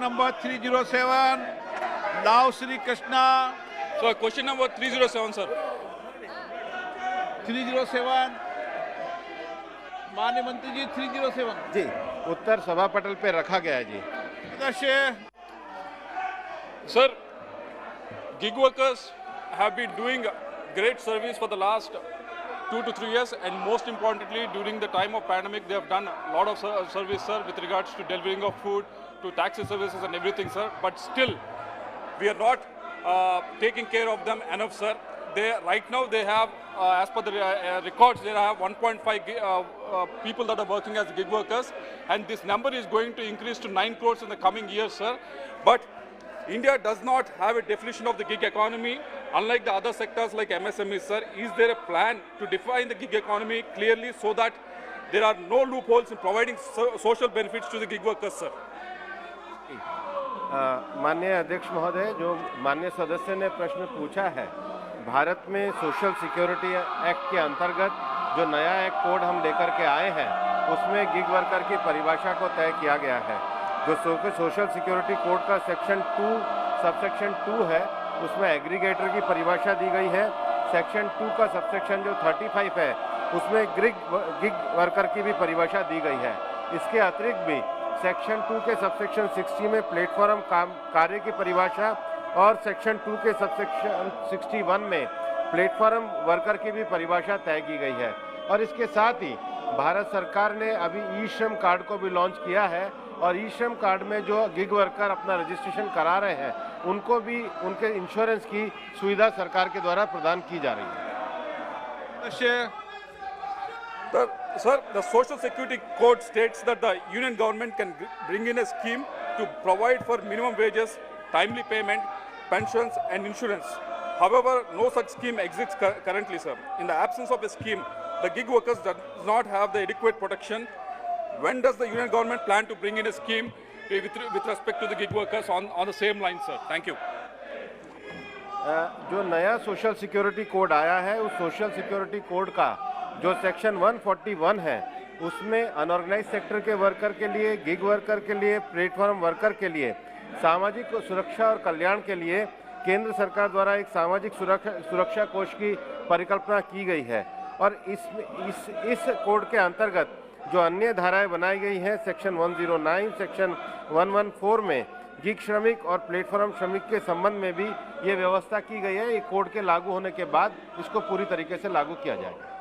number 307, Lao Sri Krishna. So question number 307, sir. 307, माननीय मंत्री जी 307 जी उत्तर सभा पटल पे रखा गया है जी। सदस्य Sir, gig workers have been doing great service for the last 2 to 3 years, and most importantly during the time of pandemic they have done a lot of service, sir, with regards to delivering of food, to taxi services and everything, sir. But still we are not taking care of them enough, sir. Right now they have, as per the records, they have 1.5 people that are working as gig workers, and this number is going to increase to 9 crores in the coming years, sir. But India does not have a definition of the gig economy, unlike the other sectors like MSMEs, sir. Is there a plan to define the gig economy clearly so that there are no loopholes in providing social benefits to the gig workers, sir? माननीय अध्यक्ष महोदय, जो माननीय सदस्य ने प्रश्न पूछा है, भारत में सोशल सिक्योरिटी एक्ट के अंतर्गत जो नया एक कोड हम लेकर के आए हैं, उसमें गिग वर्कर की परिभाषा को तय किया गया है। जो सोशल सिक्योरिटी कोड का सेक्शन 2 सबसेक्शन 2 है, उसमें एग्रीगेटर की परिभाषा दी गई है। सेक्शन 2 का सबसेक्शन जो 35 है, उसमें गिग वर्कर की भी परिभाषा दी गई है। इसके अतिरिक्त भी सेक्शन 2 के सबसेक्शन 60 में प्लेटफॉर्म कार्य की परिभाषा और सेक्शन 2 के सबसेक्शन 61 में प्लेटफॉर्म वर्कर की भी परिभाषा तय की गई है। और इसके साथ ही भारत सरकार ने अभी ई श्रम कार्ड को भी लॉन्च किया है, और ई श्रम कार्ड में जो गिग वर्कर अपना रजिस्ट्रेशन करा रहे हैं, उनको भी उनके इंश्योरेंस की सुविधा सरकार के द्वारा प्रदान की जा रही है। Sir, the Social Security Code states that the union government can bring in a scheme to provide for minimum wages, timely payment, pensions and insurance. However, no such scheme exists currently, sir. In the absence of a scheme, the gig workers does not have the adequate protection. When does the union government plan to bring in a scheme with respect to the gig workers on the same line, sir? Thank you. जो नया social security code आया है, उस social security code का जो section 141 है, उसमें unorganised sector के वर्कर के लिए, गिग वर्कर के लिए, प्लेटफॉर्म वर्कर के लिए सामाजिक सुरक्षा और कल्याण के लिए केंद्र सरकार द्वारा एक सामाजिक सुरक्षा कोष की परिकल्पना की गई है। और इस कोड के अंतर्गत जो अन्य धाराएं बनाई गई हैं, सेक्शन 109, सेक्शन 114 में गिग श्रमिक और प्लेटफॉर्म श्रमिक के संबंध में भी ये व्यवस्था की गई है। ये कोड के लागू होने के बाद इसको पूरी तरीके से लागू किया जाएगा।